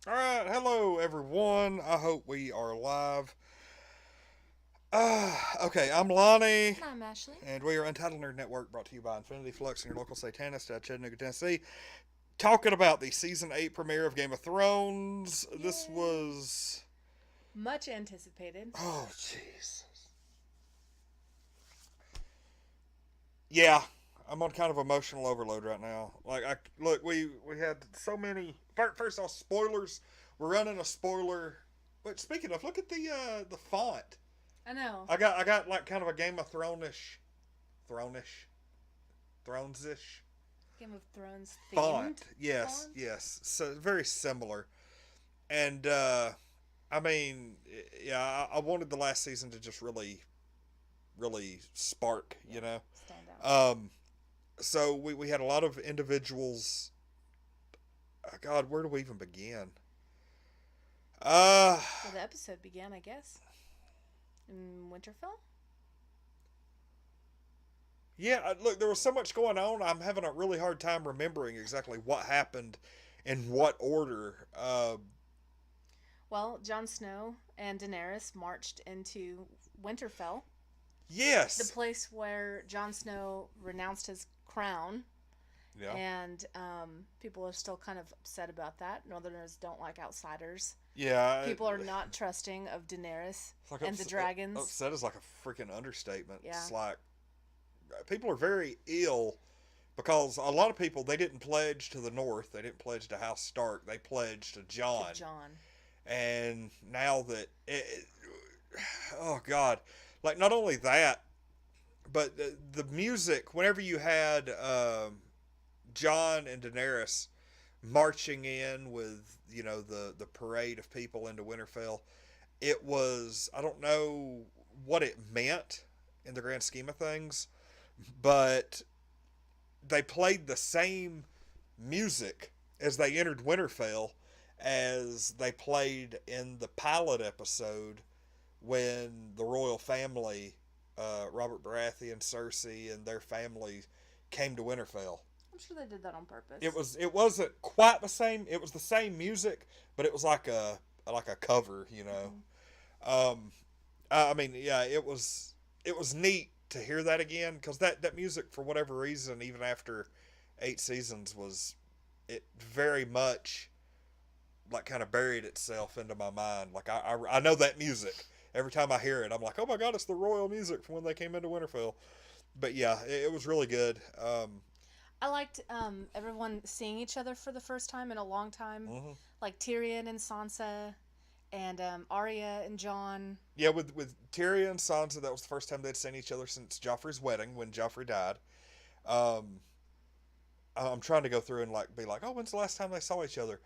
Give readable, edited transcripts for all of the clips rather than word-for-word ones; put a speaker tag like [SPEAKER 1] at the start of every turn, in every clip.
[SPEAKER 1] All right, hello everyone. I hope we are live. Okay, I'm Lonnie,
[SPEAKER 2] And I'm Ashley.
[SPEAKER 1] and we are Untitled Nerd Network, brought to you by Infinity Flux and your local Satanist out of Chattanooga, Tennessee. Talking about the season 8 premiere of Game of Thrones. This
[SPEAKER 2] Yay!
[SPEAKER 1] was,
[SPEAKER 2] Much anticipated.
[SPEAKER 1] oh jeez, yeah. I'm on kind of emotional overload right now. Like, I look, we had so many. First off, spoilers. We're running a spoiler. But speaking of, look at the font.
[SPEAKER 2] I know.
[SPEAKER 1] I got like kind of a Game of Throne-ish, Thrones-ish
[SPEAKER 2] Game of Thrones themed
[SPEAKER 1] font. Yes,
[SPEAKER 2] font.
[SPEAKER 1] yes. So very similar. And I mean, yeah, I wanted the last season to just really spark,
[SPEAKER 2] Yeah, stand out.
[SPEAKER 1] Um, so we had a lot of individuals. God, where do we even begin? Uh,
[SPEAKER 2] Well, the episode began, I guess, in Winterfell.
[SPEAKER 1] yeah. Look, there was so much going on. I'm having a really hard time remembering exactly what happened in what order.
[SPEAKER 2] Well, Jon Snow and Daenerys marched into Winterfell, the
[SPEAKER 1] Yes.
[SPEAKER 2] place where Jon Snow renounced his crown,
[SPEAKER 1] Yeah.
[SPEAKER 2] and people are still kind of upset about that. Northerners don't like outsiders.
[SPEAKER 1] Yeah.
[SPEAKER 2] People are not trusting of Daenerys
[SPEAKER 1] It's like
[SPEAKER 2] and the dragons.
[SPEAKER 1] upset is like a freaking understatement.
[SPEAKER 2] Yeah.
[SPEAKER 1] It's like people are very ill because a lot of people they didn't pledge to the North. They didn't pledge to House Stark. They pledged to
[SPEAKER 2] To
[SPEAKER 1] John.
[SPEAKER 2] John.
[SPEAKER 1] And now that oh God, like not only that, but the music. Whenever you had John and Daenerys marching in with the parade of people into Winterfell, it was I don't know what it meant in the grand scheme of things, but they played the same music as they entered Winterfell as they played in the pilot episode when the royal family, Robert Baratheon, Cersei, and their family came to Winterfell.
[SPEAKER 2] I'm sure they did that on
[SPEAKER 1] It
[SPEAKER 2] purpose.
[SPEAKER 1] was it wasn't quite the same. It was the same music, but it was like a cover.
[SPEAKER 2] Mm-hmm.
[SPEAKER 1] Um, I mean, yeah, it was neat to hear that again because that music for whatever reason, even after 8 seasons, was it very much like kind of buried itself into my mind. Like I know that music. Every time I hear it, I'm like, oh my god, it's the royal music from when they came into Winterfell. But yeah, it was really good.
[SPEAKER 2] I liked everyone seeing each other for the first time in a long time,
[SPEAKER 1] Mhm.
[SPEAKER 2] like Tyrion and Sansa, and Arya and Jon.
[SPEAKER 1] Yeah, with Tyrion and Sansa, that was the first time they'd seen each other since Joffrey's wedding when Joffrey died. Um, I'm trying to go through and like be like, oh, when's the last time they saw each other?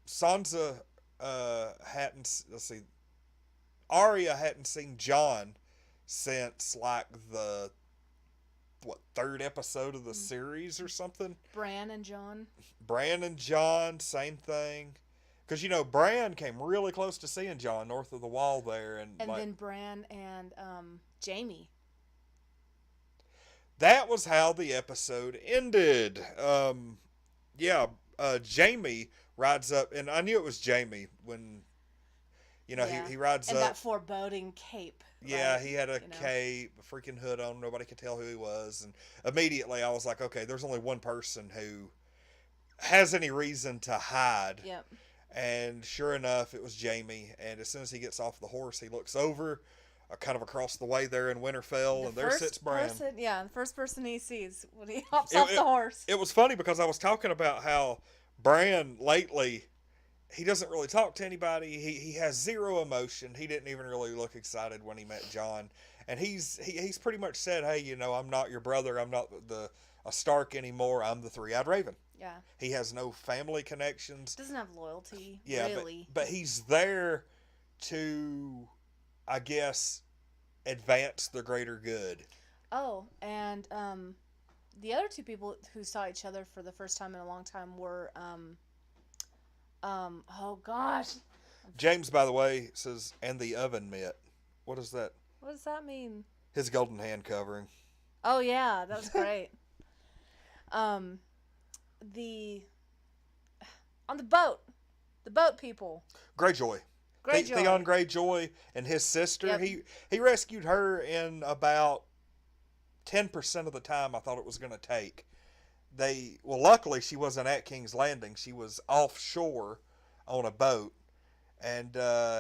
[SPEAKER 1] Sansa hadn't. Let's see, Arya hadn't seen Jon since like the third episode of the
[SPEAKER 2] Mm.
[SPEAKER 1] series or something.
[SPEAKER 2] Bran and Jon,
[SPEAKER 1] Bran and Jon, same thing. Because Bran came really close to seeing Jon north of the wall there, and
[SPEAKER 2] and
[SPEAKER 1] like
[SPEAKER 2] then Bran and Jamie.
[SPEAKER 1] that was how the episode ended. Yeah, Jamie rides up, and I knew it was Jamie when
[SPEAKER 2] Yeah,
[SPEAKER 1] he rides
[SPEAKER 2] and that
[SPEAKER 1] up.
[SPEAKER 2] foreboding cape,
[SPEAKER 1] Yeah,
[SPEAKER 2] right?
[SPEAKER 1] he had a
[SPEAKER 2] You know.
[SPEAKER 1] cape, a freaking hood on. Nobody could tell who he was, and immediately I was like, okay, there's only one person who has any reason to hide.
[SPEAKER 2] Yep.
[SPEAKER 1] And sure enough, it was Jamie. And as soon as he gets off the horse, he looks over, kind of across the way there in Winterfell,
[SPEAKER 2] The
[SPEAKER 1] and there sits
[SPEAKER 2] first
[SPEAKER 1] Bran.
[SPEAKER 2] person, yeah, the first person he sees when he hops
[SPEAKER 1] It,
[SPEAKER 2] off the
[SPEAKER 1] it,
[SPEAKER 2] horse.
[SPEAKER 1] it was funny because I was talking about how Bran lately he doesn't really talk to anybody. He has zero emotion. He didn't even really look excited when he met John, and he's pretty much said, "Hey, I'm not your brother. I'm not the a Stark anymore. I'm the Three-Eyed Raven."
[SPEAKER 2] Yeah,
[SPEAKER 1] He has no family connections.
[SPEAKER 2] doesn't have loyalty
[SPEAKER 1] Yeah, but
[SPEAKER 2] really.
[SPEAKER 1] but he's there to, I guess, advance the greater good.
[SPEAKER 2] Oh, and the other two people who saw each other for the first time in a long time were oh gosh,
[SPEAKER 1] James, by the way, says, and the oven mitt. What is that?
[SPEAKER 2] what does that mean?
[SPEAKER 1] His golden hand covering.
[SPEAKER 2] Oh yeah, that was great. Um, the on the boat. The boat people.
[SPEAKER 1] Greyjoy.
[SPEAKER 2] Greyjoy.
[SPEAKER 1] Theon Greyjoy and his sister.
[SPEAKER 2] Yep.
[SPEAKER 1] He rescued her in about 10% of the time I thought it was going to take. Luckily she wasn't at King's Landing. She was offshore on a boat, and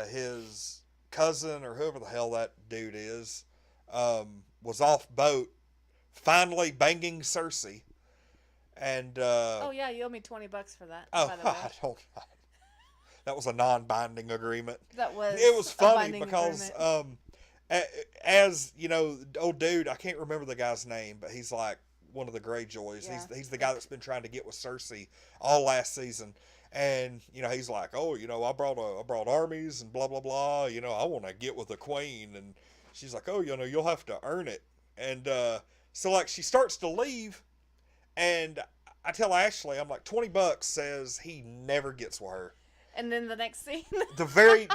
[SPEAKER 1] his cousin or whoever the hell that dude is was off boat, finally banging Cersei. And
[SPEAKER 2] oh yeah, you owe me $20 for that.
[SPEAKER 1] oh,
[SPEAKER 2] by the way.
[SPEAKER 1] I don't. That was a non-binding agreement.
[SPEAKER 2] That was.
[SPEAKER 1] It was funny
[SPEAKER 2] a
[SPEAKER 1] because
[SPEAKER 2] agreement.
[SPEAKER 1] as you know, old dude, I can't remember the guy's name, but he's like one of the Greyjoys.
[SPEAKER 2] Yeah.
[SPEAKER 1] He's the guy that's been trying to get with Cersei all last season. And he's like, oh, I brought armies and blah blah blah. I want to get with the queen, and she's like, oh, you'll have to earn it. And so like she starts to leave, and I tell Ashley, I'm like, $20 says he never gets with her.
[SPEAKER 2] And then the next scene.
[SPEAKER 1] The very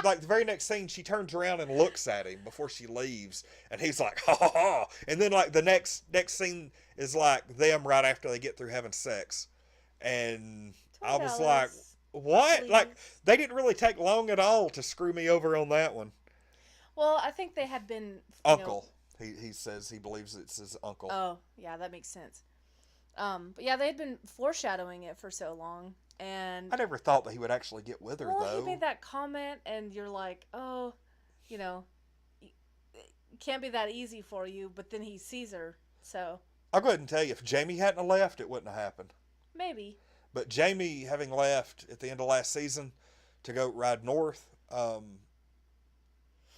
[SPEAKER 1] next scene, she turns around and looks at him before she leaves, and he's like, ha ha ha. And then like the next scene is like them right after they get through having sex, and I was like, what?
[SPEAKER 2] Please.
[SPEAKER 1] Like they didn't really take long at all to screw me over on that one.
[SPEAKER 2] Well, I think they had been
[SPEAKER 1] Uncle. He says he believes it's his uncle.
[SPEAKER 2] Oh yeah, that makes sense. But yeah, they had been foreshadowing it for so long. And
[SPEAKER 1] I never thought that he would actually get with her, though.
[SPEAKER 2] He made that comment, and you're like, oh, it can't be that easy for you. But then he sees her, so.
[SPEAKER 1] I'll go ahead and tell you, if Jamie hadn't left, it wouldn't have happened.
[SPEAKER 2] Maybe.
[SPEAKER 1] But Jamie having left at the end of last season to go ride north,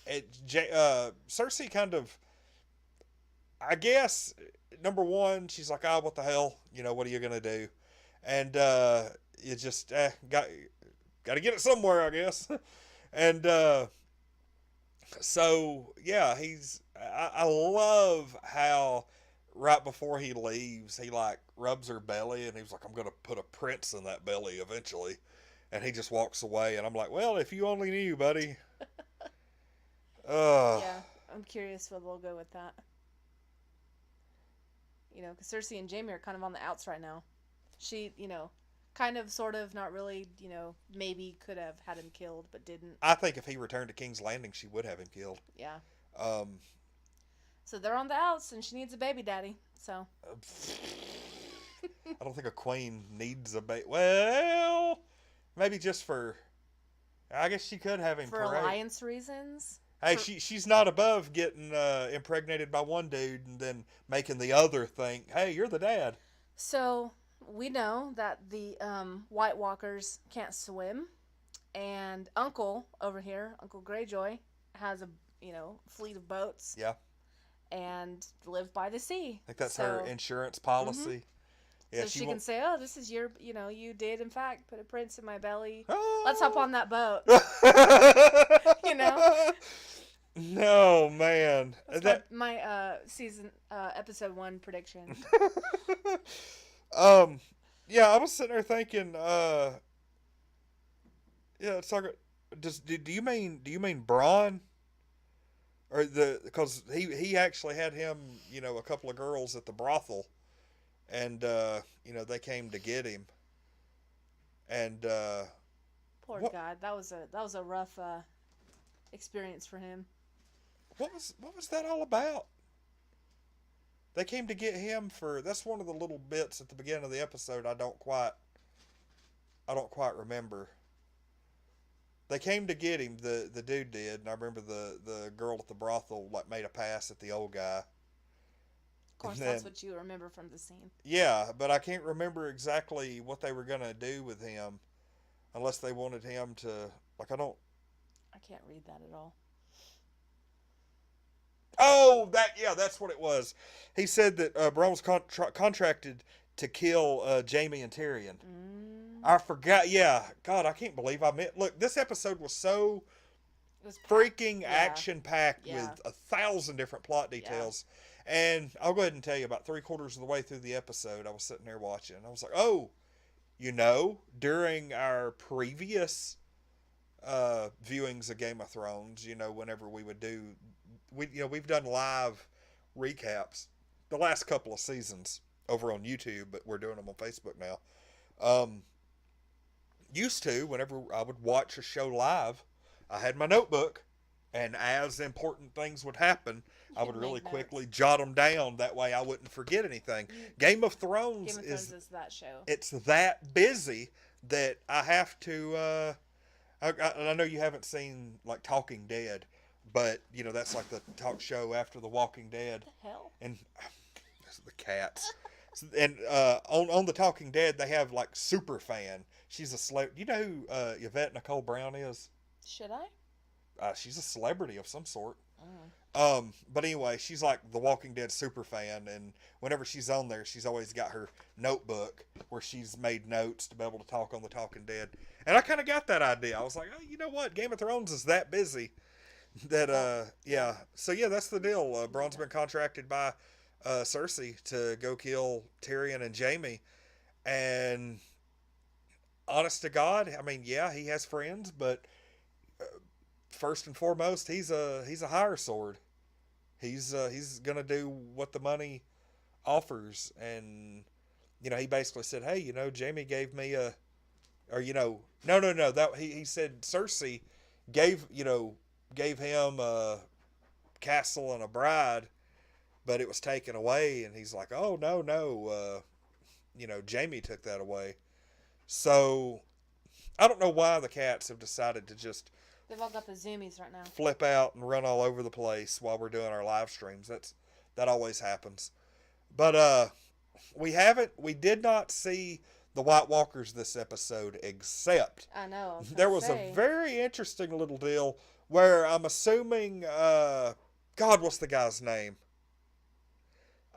[SPEAKER 1] Cersei kind of, I guess, number one, she's like, oh, what the hell? What are you going to do? And you just got to get it somewhere, I guess. And so yeah, I love how right before he leaves, he like rubs her belly, and he's like, I'm gonna put a prince in that belly eventually, and he just walks away, and I'm like, well, if you only knew, buddy.
[SPEAKER 2] Yeah, I'm curious where they'll go with that. Because Cersei and Jaime are kind of on the outs right now. She, kind of, sort of, not really, maybe could have had him killed, but didn't.
[SPEAKER 1] I think if he returned to King's Landing, she would have him killed.
[SPEAKER 2] Yeah. So they're on the outs, and she needs a baby daddy, so.
[SPEAKER 1] I don't think a queen needs a baby. Well, maybe just for, I guess she could have him
[SPEAKER 2] for alliance reasons.
[SPEAKER 1] Hey, she's not above getting impregnated by one dude and then making the other think, hey, you're the dad.
[SPEAKER 2] So we know that the White Walkers can't swim, and Uncle over here, Uncle Greyjoy, has a fleet of boats.
[SPEAKER 1] Yeah.
[SPEAKER 2] And live by the sea.
[SPEAKER 1] I think that's her insurance policy.
[SPEAKER 2] Mm-hmm. Yeah, so she can say, oh, this is your, you did in fact put a prince in my belly. Oh. Let's hop on that boat.
[SPEAKER 1] No, man.
[SPEAKER 2] That's my season episode 1 prediction.
[SPEAKER 1] Yeah, I was sitting there thinking, yeah, it's like, do you mean Bronn? Or because he actually had him, a couple of girls at the brothel, and they came to get him, and
[SPEAKER 2] poor guy, that was a rough experience for him.
[SPEAKER 1] What was that all about? They came to get him that's one of the little bits at the beginning of the episode I don't quite remember. They came to get him, the dude did, and I remember the girl at the brothel like made a pass at the old guy.
[SPEAKER 2] Of course, that's what you remember from the scene.
[SPEAKER 1] Yeah, but I can't remember exactly what they were gonna do with him, unless they wanted him to I
[SPEAKER 2] can't read that at all.
[SPEAKER 1] Oh, that's what it was. He said that Bronn was contracted to kill Jaime and Tyrion. I forgot. Yeah, God, I can't believe I meant. Look, this episode was so freaking action-packed with 1,000 different plot details. Yeah. And I'll go ahead and tell you, about 3/4 of the way through the episode, I was sitting there watching. I was like, oh, during our previous viewings of Game of Thrones, whenever we would do, we've done live recaps the last couple of seasons over on YouTube, but we're doing them on Facebook now. used to, whenever I would watch a show live, I had my notebook, and as important things would happen, I would
[SPEAKER 2] You'd
[SPEAKER 1] really
[SPEAKER 2] make
[SPEAKER 1] quickly
[SPEAKER 2] notes.
[SPEAKER 1] jot them down. That way, I wouldn't forget anything.
[SPEAKER 2] You
[SPEAKER 1] Game of Thrones
[SPEAKER 2] Game of Thrones
[SPEAKER 1] is
[SPEAKER 2] is that show.
[SPEAKER 1] it's that busy that I have to. I know you haven't seen like Talking Dead, but you know that's like the talk show after The Walking Dead,
[SPEAKER 2] What the hell?
[SPEAKER 1] and the cats. And on the Talking Dead, they have like super fan. She's a celeb. You know who Yvette Nicole Brown is?
[SPEAKER 2] Should I?
[SPEAKER 1] She's a celebrity of some sort.
[SPEAKER 2] Mm.
[SPEAKER 1] But anyway, she's like the Walking Dead super fan, and whenever she's on there, she's always got her notebook where she's made notes to be able to talk on the Talking Dead. And I kind of got that idea. I was like, oh, you know what? Game of Thrones is that busy that yeah. So yeah, that's the deal. Braun's been contracted by Cersei to go kill Tyrion and Jaime, and honest to God, I mean, yeah, he has friends, but first and foremost, he's a higher sword. He's gonna do what the money offers, and you know he basically said, hey, you know, Jamie gave me a, or you know, no, that he said Cersei gave him a castle and a bride, but it was taken away, and he's like, oh no, you know, Jamie took that away. So I don't know why the cats have decided to just
[SPEAKER 2] They've all got the zoomies right now.
[SPEAKER 1] flip out and run all over the place while we're doing our live streams. That always happens. But we did not see the White Walkers this episode, except
[SPEAKER 2] I know.
[SPEAKER 1] there was a very interesting little deal where I'm assuming God, what's the guy's name?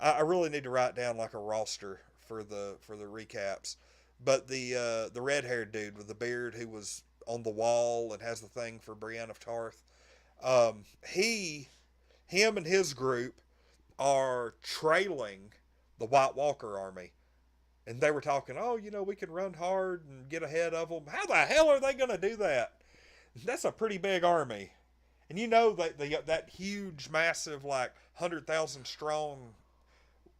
[SPEAKER 1] I really need to write down like a roster for the recaps. But the red haired dude with the beard who was on the wall and has the thing for Brienne of Tarth, him and his group are trailing the White Walker army, and they were talking, oh, you know, we can run hard and get ahead of them. How the hell are they going to do that? That's a pretty big army, and you know that huge, massive, like 100,000 strong,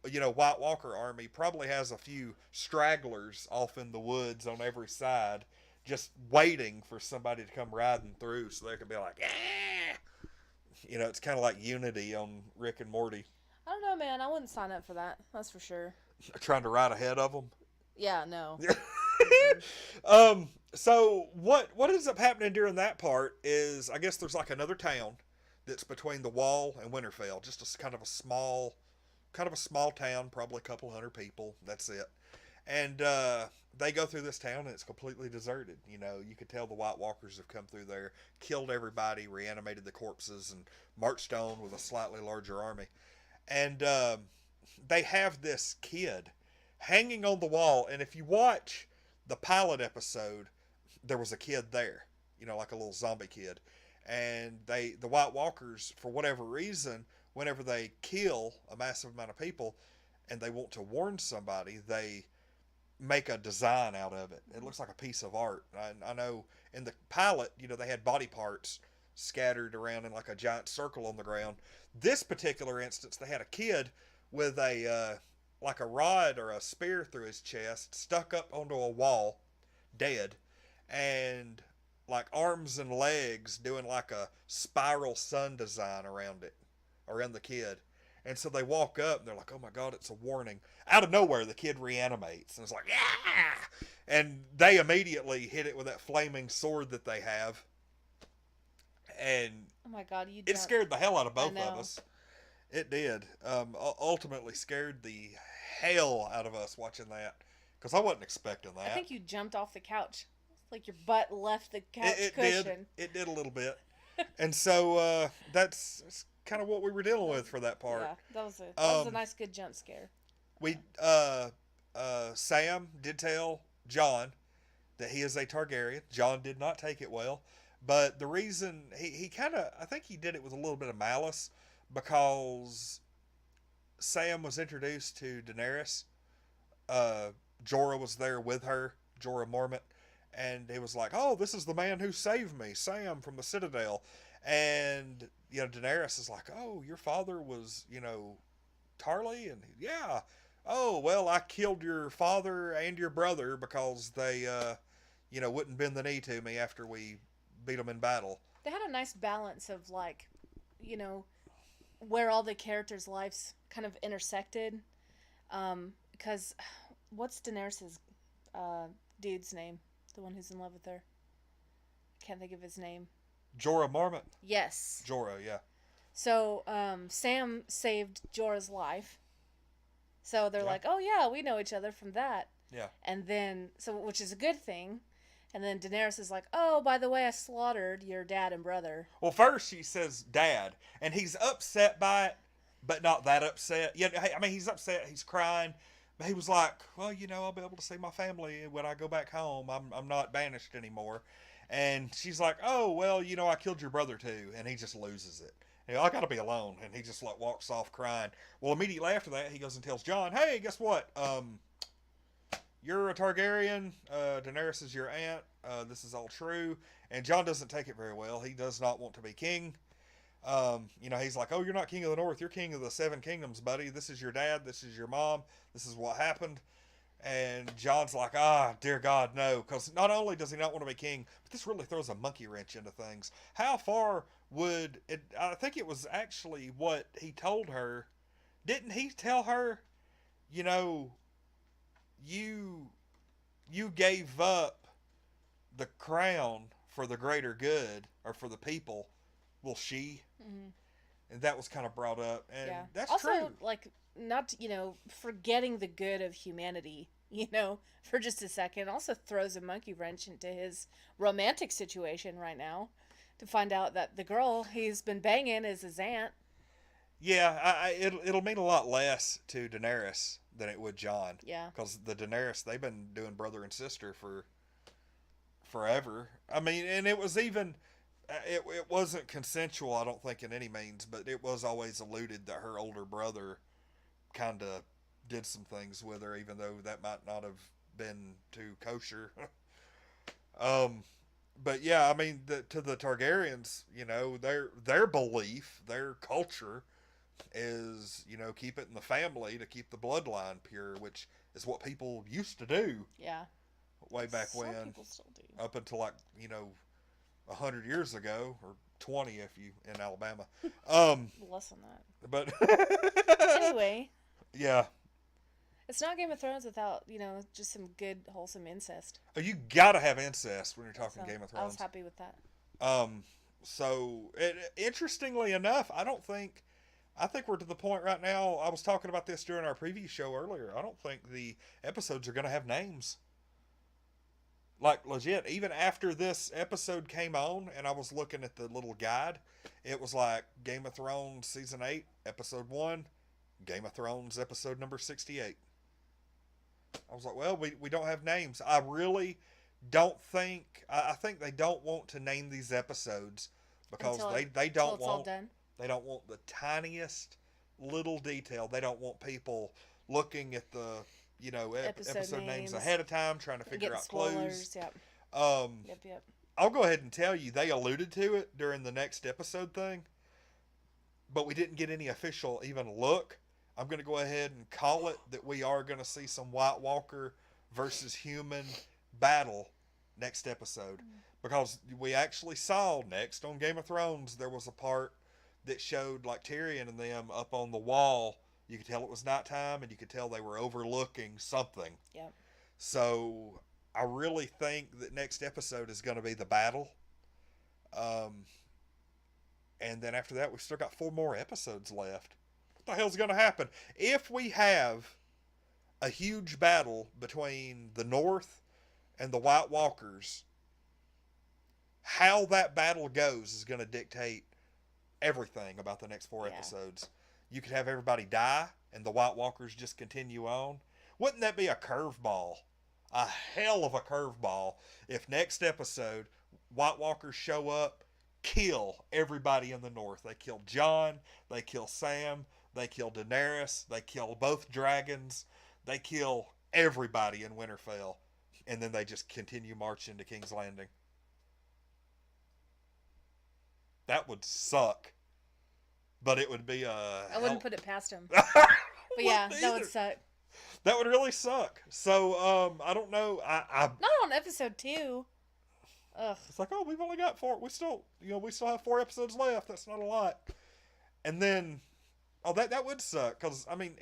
[SPEAKER 1] you know, White Walker army probably has a few stragglers off in the woods on every side, just waiting for somebody to come riding through so they can be like, ah! You know, it's kind of like Unity on Rick and Morty.
[SPEAKER 2] I don't know, man. I wouldn't sign up for that. That's for sure.
[SPEAKER 1] Trying to ride ahead of them.
[SPEAKER 2] Yeah, no.
[SPEAKER 1] So what ends up happening during that part is, I guess there's like another town that's between the Wall and Winterfell, just a kind of a small town, probably a couple hundred people. That's it. And they go through this town and it's completely deserted. You know, you could tell the White Walkers have come through there, killed everybody, reanimated the corpses, and marched on with a slightly larger army. And they have this kid hanging on the wall. And if you watch the pilot episode, there was a kid there, you know, like a little zombie kid. And the White Walkers, for whatever reason, whenever they kill a massive amount of people and they want to warn somebody, they make a design out of it. It looks like a piece of art. I know in the pilot, you know, they had body parts scattered around in like a giant circle on the ground. This particular instance, they had a kid with a like a rod or a spear through his chest, stuck up onto a wall, dead, and like arms and legs doing like a spiral sun design around it, around the kid. And so they walk up and they're like, oh my God, it's a warning. Out of nowhere, the kid reanimates and it's like, yeah! And they immediately hit it with that flaming sword that they have. And
[SPEAKER 2] Oh my God,
[SPEAKER 1] it scared the hell out of both
[SPEAKER 2] know.
[SPEAKER 1] of us. It did. Ultimately scared the hell out of us watching that, because I wasn't expecting that.
[SPEAKER 2] I think you jumped off the couch. It's like your butt left the couch
[SPEAKER 1] it
[SPEAKER 2] cushion.
[SPEAKER 1] did. It did a little bit. And so that's kind of what we were dealing with for that part.
[SPEAKER 2] Yeah, that was a nice, good jump scare.
[SPEAKER 1] We Sam did tell Jon that he is a Targaryen. Jon did not take it well, but the reason he kind of, I think he did it with a little bit of malice, because Sam was introduced to Daenerys. Jorah was there with her, Jorah Mormont, and he was like, oh, this is the man who saved me, Sam from the Citadel. And, you know, Daenerys is like, oh, your father was, you know, Tarly? And yeah. Oh, well, I killed your father and your brother because they, wouldn't bend the knee to me after we beat them in battle.
[SPEAKER 2] They had a nice balance of like, you know, where all the characters' lives kind of intersected. Because what's Daenerys's dude's name? The one who's in love with her. I can't think of his name.
[SPEAKER 1] Jorah Mormont.
[SPEAKER 2] Yes.
[SPEAKER 1] Jorah, yeah.
[SPEAKER 2] So Sam saved Jorah's life. So they're
[SPEAKER 1] Yeah.
[SPEAKER 2] like, oh yeah, we know each other from that.
[SPEAKER 1] Yeah.
[SPEAKER 2] And then, which is a good thing. And then Daenerys is like, oh, by the way, I slaughtered your dad and brother.
[SPEAKER 1] Well, first she says dad, and he's upset by it, but not that upset. Yeah, I mean, he's upset. He's crying. But he was like, well, I'll be able to see my family when I go back home. I'm not banished anymore. And she's like, oh, well, I killed your brother too. And he just loses it. I got to be alone. And he just like walks off crying. Well, immediately after that, he goes and tells Jon, hey, guess what? You're a Targaryen. Daenerys is your aunt. This is all true. And Jon doesn't take it very well. He does not want to be king. He's like, oh, you're not king of the North. You're king of the Seven Kingdoms, buddy. This is your dad. This is your mom. This is what happened. And Jon's like, dear God, no. Because not only does he not want to be king, but this really throws a monkey wrench into things. How far would it... I think it was actually what he told her. Didn't he tell her, you gave up the crown for the greater good, or for the people. Well, she...
[SPEAKER 2] Mm-hmm.
[SPEAKER 1] And that was kind of brought up. And
[SPEAKER 2] Yeah.
[SPEAKER 1] that's
[SPEAKER 2] also,
[SPEAKER 1] true.
[SPEAKER 2] like, not, forgetting the good of humanity, for just a second, also throws a monkey wrench into his romantic situation right now to find out that the girl he's been banging is his aunt.
[SPEAKER 1] Yeah, it'll mean a lot less to Daenerys than it would Jon.
[SPEAKER 2] Yeah.
[SPEAKER 1] Because the Daenerys, they've been doing brother and sister for forever. I mean, and it was even... It wasn't consensual, I don't think, in any means, but it was always alluded that her older brother kind of did some things with her, even though that might not have been too kosher. But yeah, I mean, to the Targaryens, their belief, their culture is, keep it in the family to keep the bloodline pure, which is what people used to do.
[SPEAKER 2] Yeah.
[SPEAKER 1] Way back
[SPEAKER 2] Some
[SPEAKER 1] when.
[SPEAKER 2] people still do.
[SPEAKER 1] Up until 100 years ago, or 20 if you in Alabama.
[SPEAKER 2] Less than that.
[SPEAKER 1] But
[SPEAKER 2] Anyway.
[SPEAKER 1] Yeah.
[SPEAKER 2] It's not Game of Thrones without, just some good, wholesome incest.
[SPEAKER 1] Oh, you gotta have incest when you're talking Game of Thrones.
[SPEAKER 2] I was happy with that.
[SPEAKER 1] Interestingly enough, I think we're to the point right now, I was talking about this during our preview show earlier, I don't think the episodes are gonna have names. Like, legit, even after this episode came on and I was looking at the little guide, it was like Game of Thrones Season 8, Episode 1, Game of Thrones Episode number 68. I was like, well, we don't have names. I really don't think... I think they don't want to name these episodes because they don't want... They don't want the tiniest little detail. They don't want people looking at the... episode names ahead of time, trying to figure out clues.
[SPEAKER 2] Yep. Yep.
[SPEAKER 1] I'll go ahead and tell you, they alluded to it during the next episode thing, but we didn't get any official even look. I'm going to go ahead and call it that we are going to see some White Walker versus human battle next episode. Because we actually saw next on Game of Thrones, there was a part that showed like Tyrion and them up on the wall. You could tell it was nighttime, and you could tell they were overlooking something.
[SPEAKER 2] Yep.
[SPEAKER 1] So I really think that next episode is going to be the battle. And then after that, we've still got 4 more episodes left. What the hell's going to happen? If we have a huge battle between the North and the White Walkers, how that battle goes is going to dictate everything about the next 4 episodes. You could have everybody die and the White Walkers just continue on. Wouldn't that be a curveball? A hell of a curveball if next episode White Walkers show up, kill everybody in the North. They kill Jon, they kill Sam, they kill Daenerys, they kill both dragons, they kill everybody in Winterfell, and then they just continue marching to King's Landing. That would suck. But it would be
[SPEAKER 2] I wouldn't put it past him.
[SPEAKER 1] But
[SPEAKER 2] yeah, that would suck.
[SPEAKER 1] That would really suck. So I don't know. I
[SPEAKER 2] Not on episode 2. Ugh.
[SPEAKER 1] It's like, oh, we've only got 4. We still have 4 episodes left. That's not a lot. And then, oh, that would suck because I mean,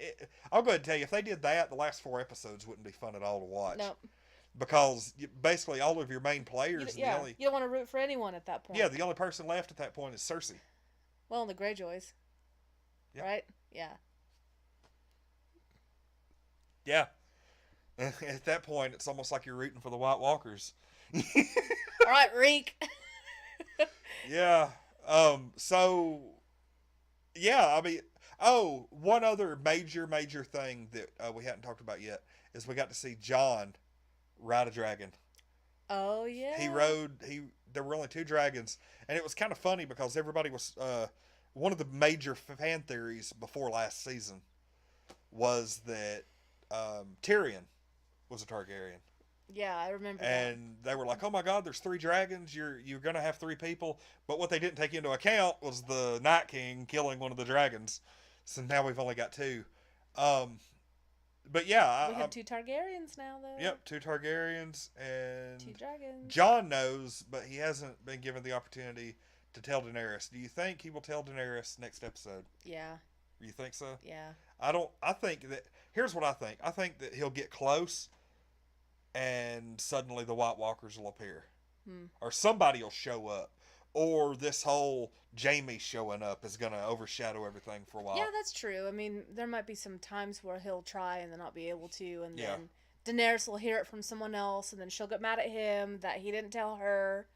[SPEAKER 1] I'll go ahead and tell you, if they did that, the last 4 episodes wouldn't be fun at all to watch.
[SPEAKER 2] Nope.
[SPEAKER 1] Because basically all of your main players,
[SPEAKER 2] You don't want to root for anyone at that point.
[SPEAKER 1] the only person left at that point is Cersei.
[SPEAKER 2] Well, and the Greyjoys.
[SPEAKER 1] Yep.
[SPEAKER 2] Right? Yeah.
[SPEAKER 1] Yeah. At that point, it's almost like you're rooting for the White Walkers.
[SPEAKER 2] All right, Reek.
[SPEAKER 1] Yeah. So, yeah, I mean, one other major thing that we hadn't talked about yet is we got to see Jon ride a dragon.
[SPEAKER 2] Oh, yeah.
[SPEAKER 1] There were only 2 dragons, and it was kind of funny because everybody was, one of the major fan theories before last season was that Tyrion was a Targaryen.
[SPEAKER 2] Yeah, I remember
[SPEAKER 1] and they were like, "Oh my God, there's 3 dragons. You're gonna have 3 people." But what they didn't take into account was the Night King killing one of the dragons. So now we've only got 2. But yeah,
[SPEAKER 2] we have 2 Targaryens now, though.
[SPEAKER 1] Yep, 2 Targaryens and
[SPEAKER 2] 2 dragons.
[SPEAKER 1] Jon knows, but he hasn't been given the opportunity to tell Daenerys. Do you think he will tell Daenerys next episode?
[SPEAKER 2] Yeah.
[SPEAKER 1] You think so?
[SPEAKER 2] Yeah.
[SPEAKER 1] I think that. Here's what I think. I think that he'll get close, and suddenly the White Walkers will appear, or somebody will show up, or this whole Jaime showing up is going to overshadow everything for a while.
[SPEAKER 2] Yeah, that's true. I mean, there might be some times where he'll try and then not be able to, and then Daenerys will hear it from someone else, and then she'll get mad at him that he didn't tell her,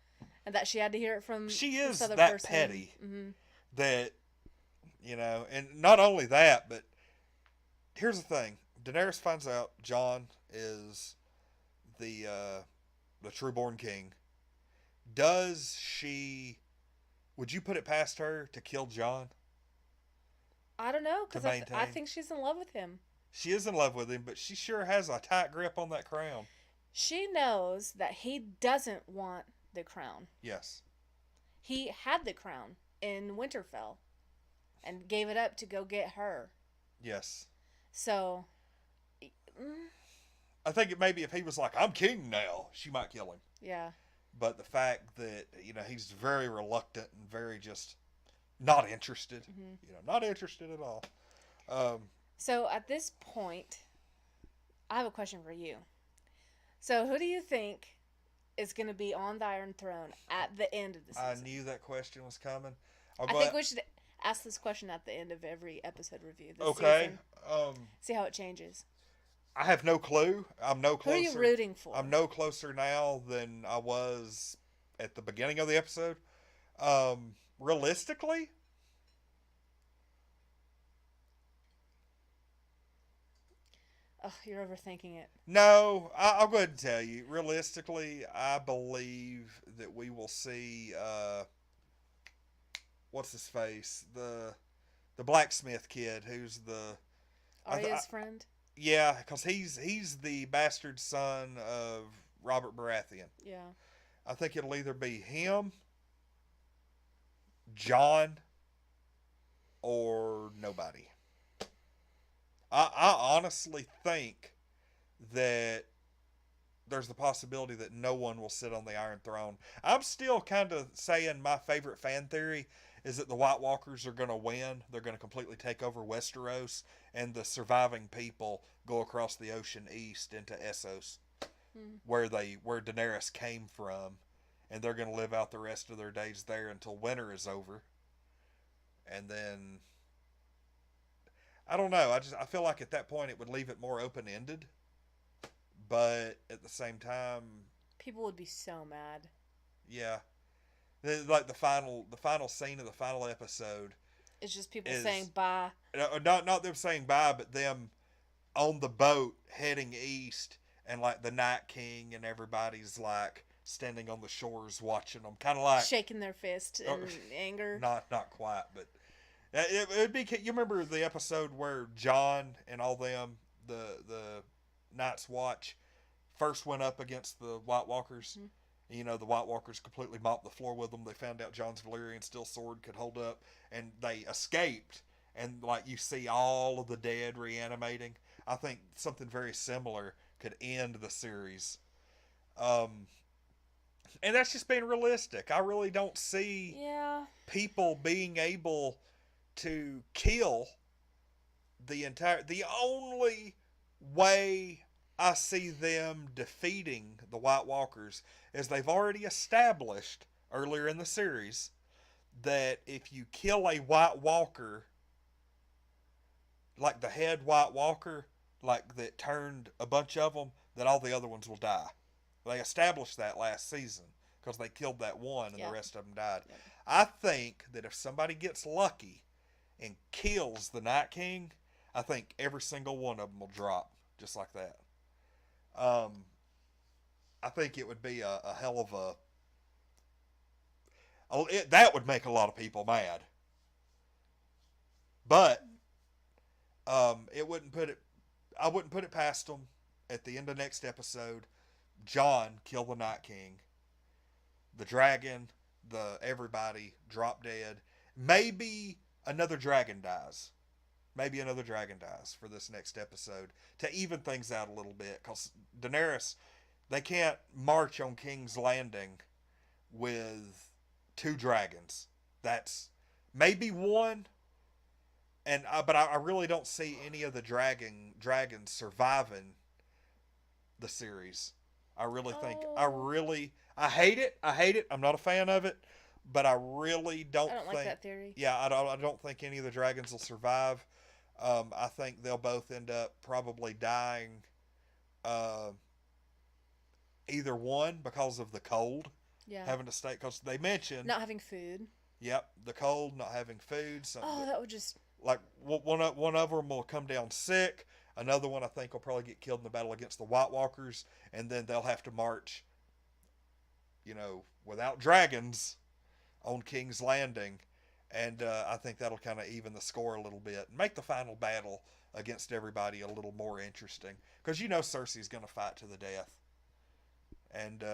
[SPEAKER 2] and that she had to hear it from
[SPEAKER 1] she is
[SPEAKER 2] this other
[SPEAKER 1] that
[SPEAKER 2] person.
[SPEAKER 1] petty
[SPEAKER 2] Mm-hmm.
[SPEAKER 1] that, and not only that, but here's the thing: Daenerys finds out Jon is the trueborn king. Would you put it past her to kill Jon?
[SPEAKER 2] I don't know, because I think she's in love with him.
[SPEAKER 1] She is in love with him, but she sure has a tight grip on that crown.
[SPEAKER 2] She knows that he doesn't want the crown.
[SPEAKER 1] Yes.
[SPEAKER 2] He had the crown in Winterfell and gave it up to go get her.
[SPEAKER 1] Yes.
[SPEAKER 2] So,
[SPEAKER 1] I think it maybe if he was like, "I'm king now," she might kill him.
[SPEAKER 2] Yeah.
[SPEAKER 1] But the fact that, he's very reluctant and very just not interested. Not interested at all.
[SPEAKER 2] So at this point, I have a question for you. So who do you think is going to be on the Iron Throne at the end of the season?
[SPEAKER 1] I knew that question was coming.
[SPEAKER 2] I think we should ask this question at the end of every episode review this
[SPEAKER 1] okay.
[SPEAKER 2] season. See how it changes.
[SPEAKER 1] I have no clue. I'm no closer.
[SPEAKER 2] Who are you rooting for?
[SPEAKER 1] I'm no closer now than I was at the beginning of the episode. Realistically,
[SPEAKER 2] oh, you're overthinking it.
[SPEAKER 1] No, I'll go ahead and tell you. Realistically, I believe that we will see what's his face, the blacksmith kid, who's the
[SPEAKER 2] Arya's friend.
[SPEAKER 1] Yeah, because he's the bastard son of Robert Baratheon.
[SPEAKER 2] Yeah.
[SPEAKER 1] I think it'll either be him, Jon, or nobody. I honestly think that there's the possibility that no one will sit on the Iron Throne. I'm still kind of saying my favorite fan theory is that the White Walkers are going to win. They're going to completely take over Westeros, and the surviving people go across the ocean east into Essos, where Daenerys came from, and they're going to live out the rest of their days there until winter is over. And then I don't know. I feel like at that point it would leave it more open ended, but at the same time,
[SPEAKER 2] people would be so mad.
[SPEAKER 1] Yeah, like the final scene of the final episode.
[SPEAKER 2] It's just people saying bye.
[SPEAKER 1] Not them saying bye, but them on the boat heading east, and like the Night King and everybody's like standing on the shores watching them, kind of like
[SPEAKER 2] shaking their fist in anger.
[SPEAKER 1] Not quite, but it would be. You remember the episode where Jon and all them, the Night's Watch, first went up against the White Walkers. Mm-hmm. The White Walkers completely mopped the floor with them. They found out Jon's Valyrian steel sword could hold up, and they escaped. And like you see all of the dead reanimating. I think something very similar could end the series. Um, and that's just being realistic. I really don't see
[SPEAKER 2] Yeah.
[SPEAKER 1] people being able to kill the entire. The only way I see them defeating the White Walkers is they've already established earlier in the series that if you kill a White Walker, like the head White Walker, like that turned a bunch of them, that all the other ones will die. They established that last season because they killed that one and the rest of them died.
[SPEAKER 2] Yep.
[SPEAKER 1] I think that if somebody gets lucky and kills the Night King, I think every single one of them will drop just like that. I think it would be a hell of that would make a lot of people mad. But it wouldn't put it. I wouldn't put it past them. At the end of next episode, John kill the Night King, the dragon, the everybody drop dead. Maybe another dragon dies. Maybe another dragon dies for this next episode to even things out a little bit. Because Daenerys, they can't march on King's Landing with two dragons. That's maybe one. And but I really don't see any of the dragons surviving the series. I really think I hate it. I hate it. I'm not a fan of it, but I really don't.
[SPEAKER 2] I don't
[SPEAKER 1] think,
[SPEAKER 2] like that theory.
[SPEAKER 1] Yeah, I don't think any of the dragons will survive. I think they'll both end up probably dying. Either one because of the cold, having to stay because they mentioned
[SPEAKER 2] not having food.
[SPEAKER 1] Yep, the cold, not having food.
[SPEAKER 2] That would just
[SPEAKER 1] like one of them will come down sick. Another one I think will probably get killed in the battle against the White Walkers, and then they'll have to march, without dragons on King's Landing. And I think that'll kind of even the score a little bit and make the final battle against everybody a little more interesting. Because Cersei's going to fight to the death. And,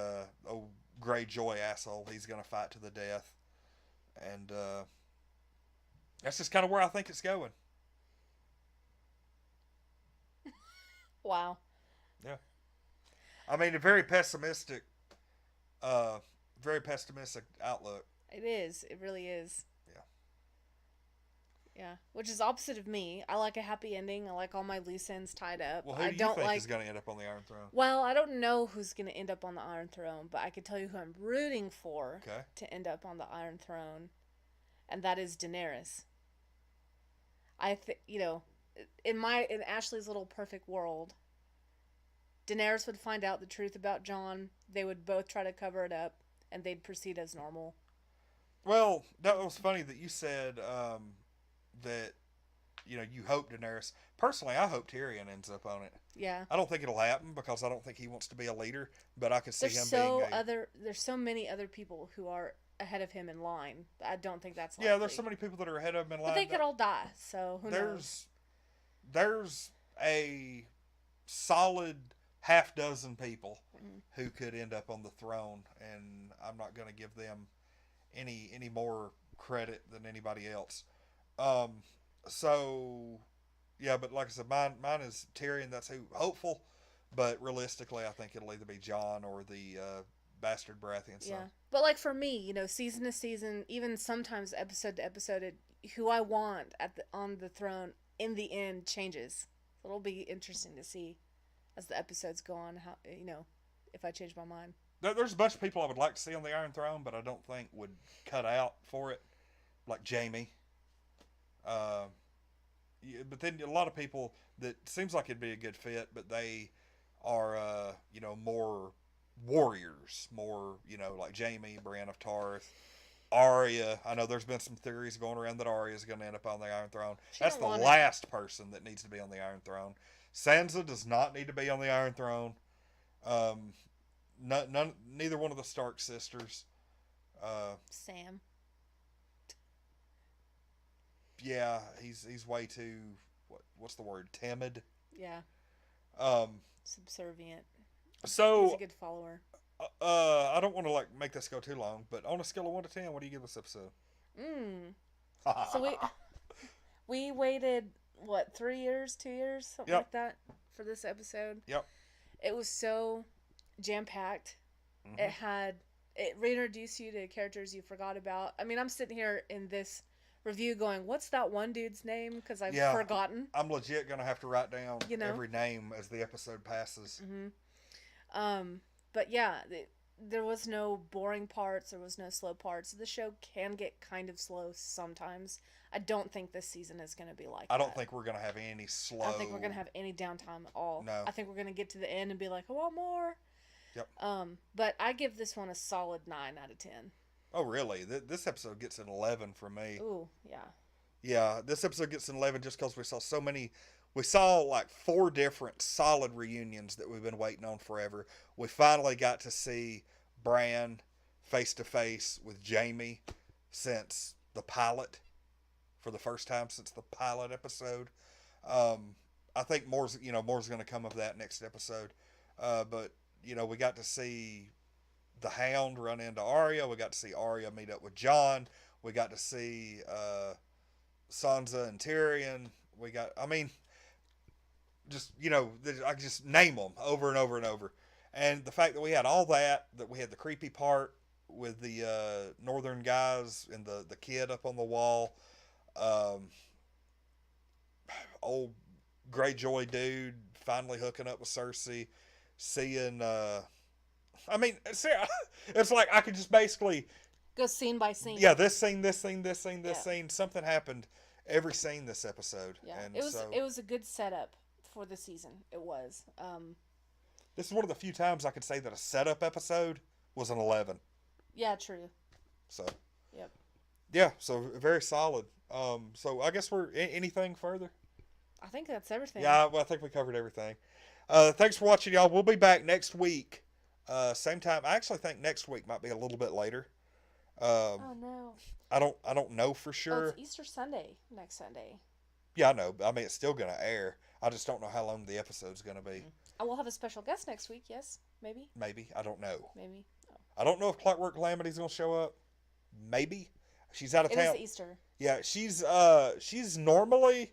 [SPEAKER 1] Greyjoy asshole, he's going to fight to the death. And that's just kind of where I think it's going.
[SPEAKER 2] Wow.
[SPEAKER 1] Yeah. I mean, a very pessimistic outlook.
[SPEAKER 2] It is. It really is.
[SPEAKER 1] Yeah.
[SPEAKER 2] Yeah. Which is opposite of me. I like a happy ending. I like all my loose ends tied up.
[SPEAKER 1] Well, who do you think is going to end up on the Iron Throne?
[SPEAKER 2] Well, I don't know who's going to end up on the Iron Throne, but I can tell you who I'm rooting for to end up on the Iron Throne, and that is Daenerys. I think, in Ashley's little perfect world, Daenerys would find out the truth about Jon. They would both try to cover it up, and they'd proceed as normal.
[SPEAKER 1] Well, that was funny that you said that you hope Daenerys. Personally, I hope Tyrion ends up on it.
[SPEAKER 2] Yeah.
[SPEAKER 1] I don't think it'll happen because I don't think he wants to be a leader, but I could see him
[SPEAKER 2] There's so many other people who are ahead of him in line. I don't think that's likely.
[SPEAKER 1] Yeah, there's so many people that are ahead of him in line.
[SPEAKER 2] But they could all die, so who knows?
[SPEAKER 1] There's a solid half dozen people who could end up on the throne, and I'm not going to give them any more credit than anybody else. So yeah, but like I said, mine is Tyrion. That's who hopeful, but realistically, I think it'll either be Jon or the bastard Baratheon son.
[SPEAKER 2] Yeah, but like for me, season to season, even sometimes episode to episode, who I want on the throne in the end changes. So it'll be interesting to see as the episodes go on how if I change my mind.
[SPEAKER 1] There's a bunch of people I would like to see on the Iron Throne, but I don't think would cut out for it, like Jaime. But then a lot of people that seems like it'd be a good fit, but they are more warriors, more like Jaime, Brienne of Tarth, Arya. I know there's been some theories going around that Arya is going to end up on the Iron Throne. That's the last person that needs to be on the Iron Throne. Sansa does not need to be on the Iron Throne. Neither one of the Stark sisters.
[SPEAKER 2] Sam.
[SPEAKER 1] Yeah, he's way too what's the word? Timid.
[SPEAKER 2] Yeah. Subservient.
[SPEAKER 1] So
[SPEAKER 2] he's a good follower.
[SPEAKER 1] I don't want to make this go too long, but on a scale of 1 to 10, what do you give this episode?
[SPEAKER 2] So we waited what, 3 years, 2 years, something
[SPEAKER 1] Yep.
[SPEAKER 2] like that for this episode.
[SPEAKER 1] Yep.
[SPEAKER 2] It was so jam packed.
[SPEAKER 1] Mm-hmm.
[SPEAKER 2] It reintroduced you to characters you forgot about. I mean, I'm sitting here in this review going, "What's that one dude's name?" Because I've forgotten.
[SPEAKER 1] I'm legit gonna have to write down
[SPEAKER 2] You know,
[SPEAKER 1] every name as the episode passes.
[SPEAKER 2] But yeah, there was no boring parts. There was no slow parts. The show can get kind of slow sometimes. I don't think this season is going to be like
[SPEAKER 1] I don't
[SPEAKER 2] that.
[SPEAKER 1] think we're gonna have any slow.
[SPEAKER 2] I don't think we're going to have any downtime at all.
[SPEAKER 1] No.
[SPEAKER 2] I think we're going to get to the end and be like, I want more.
[SPEAKER 1] Yep.
[SPEAKER 2] But I give this one a solid 9 out of 10.
[SPEAKER 1] Oh, really? This episode gets an 11 for me.
[SPEAKER 2] Ooh, yeah.
[SPEAKER 1] Yeah, this episode gets an 11 just because we saw so many. We saw like 4 different solid reunions that we've been waiting on forever. We finally got to see Bran face to face with Jamie since the pilot, for the first time since the pilot episode. I think more's going to come of that next episode. But we got to see the Hound run into Arya. We got to see Arya meet up with Jon. We got to see Sansa and Tyrion. I just name them over and over and over. And the fact that we had all that we had the creepy part with the northern guys and the kid up on the wall, old Greyjoy dude finally hooking up with Cersei, seeing. It's like I could just basically
[SPEAKER 2] go scene by scene.
[SPEAKER 1] Yeah, this scene, this scene, this scene, this scene. Something happened every scene this episode.
[SPEAKER 2] Yeah,
[SPEAKER 1] and
[SPEAKER 2] it was a good setup for the season. It was.
[SPEAKER 1] This is one of the few times I could say that a setup episode was an 11.
[SPEAKER 2] Yeah, true.
[SPEAKER 1] So.
[SPEAKER 2] Yep.
[SPEAKER 1] Yeah, so very solid. So I guess anything further?
[SPEAKER 2] I think that's everything.
[SPEAKER 1] Yeah, well, I think we covered everything. Thanks for watching, y'all. We'll be back next week. Same time. I actually think next week might be a little bit later.
[SPEAKER 2] Oh no.
[SPEAKER 1] I don't know for sure.
[SPEAKER 2] Oh, it's Easter Sunday next Sunday.
[SPEAKER 1] Yeah, I know. I mean, it's still gonna air. I just don't know how long the episode's gonna be.
[SPEAKER 2] I will have a special guest next week. Yes, maybe.
[SPEAKER 1] Maybe, I don't know.
[SPEAKER 2] Maybe. Oh.
[SPEAKER 1] I don't know if Clockwork Calamity's gonna show up. Maybe. She's out of town.
[SPEAKER 2] It is Easter.
[SPEAKER 1] Yeah, she's normally.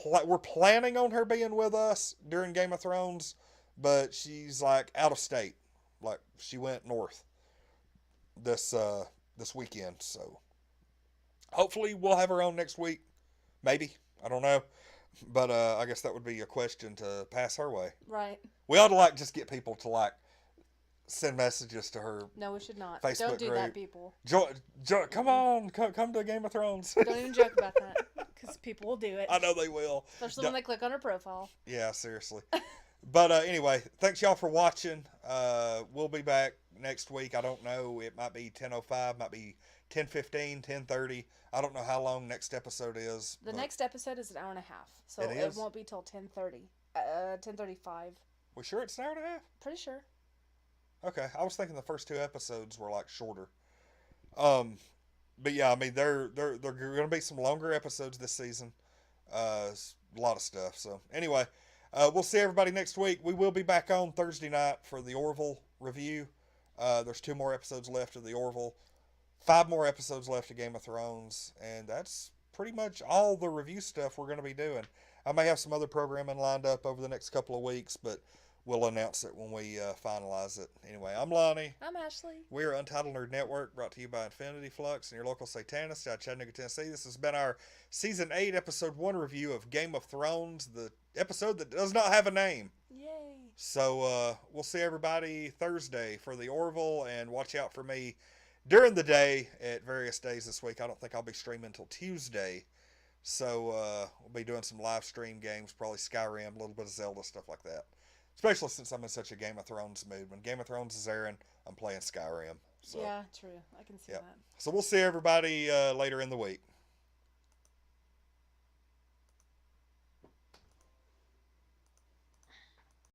[SPEAKER 1] We're planning on her being with us during Game of Thrones, but she's like out of state. Like she went north this weekend, so hopefully we'll have her on next week. Maybe, I don't know, but I guess that would be a question to pass her way.
[SPEAKER 2] Right.
[SPEAKER 1] We ought to just get people to send messages to her.
[SPEAKER 2] No, we should not.
[SPEAKER 1] Facebook
[SPEAKER 2] Don't do
[SPEAKER 1] group.
[SPEAKER 2] that, people.
[SPEAKER 1] Come on, come to Game of Thrones.
[SPEAKER 2] Don't even joke about that, because people will do it.
[SPEAKER 1] I know they will.
[SPEAKER 2] Especially when they click on her profile.
[SPEAKER 1] Yeah, seriously. But anyway, thanks y'all for watching. We'll be back next week. I don't know. It might be 10:05, might be 10:15, 10:30. I don't know how long next episode is.
[SPEAKER 2] The next episode is an hour and a half, so
[SPEAKER 1] it
[SPEAKER 2] won't be till 10:30, 10:35.
[SPEAKER 1] We sure it's an hour and a half?
[SPEAKER 2] Pretty sure.
[SPEAKER 1] Okay, I was thinking the first 2 episodes were shorter. But yeah, I mean they're going to be some longer episodes this season. A lot of stuff. So anyway, we'll see everybody next week. We will be back on Thursday night for the Orville review. There's 2 more episodes left of the Orville, 5 more episodes left of Game of Thrones, and that's pretty much all the review stuff we're going to be doing. I may have some other programming lined up over the next couple of weeks, but we'll announce it when we finalize it. Anyway, I'm Lonnie.
[SPEAKER 2] I'm Ashley.
[SPEAKER 1] We are Untitled Nerd Network, brought to you by Infinity Flux and your local Satanist out of Chattanooga, Tennessee. This has been our Season 8, Episode 1 review of Game of Thrones, the episode that does not have a name.
[SPEAKER 2] Yay.
[SPEAKER 1] So we'll see everybody Thursday for the Orville, and watch out for me during the day at various days this week. I don't think I'll be streaming until Tuesday. So we'll be doing some live stream games, probably Skyrim, a little bit of Zelda, stuff like that. Especially since I'm in such a Game of Thrones mood. When Game of Thrones is airing, I'm playing Skyrim. So,
[SPEAKER 2] yeah, true. I can see that.
[SPEAKER 1] So we'll see everybody later in the week.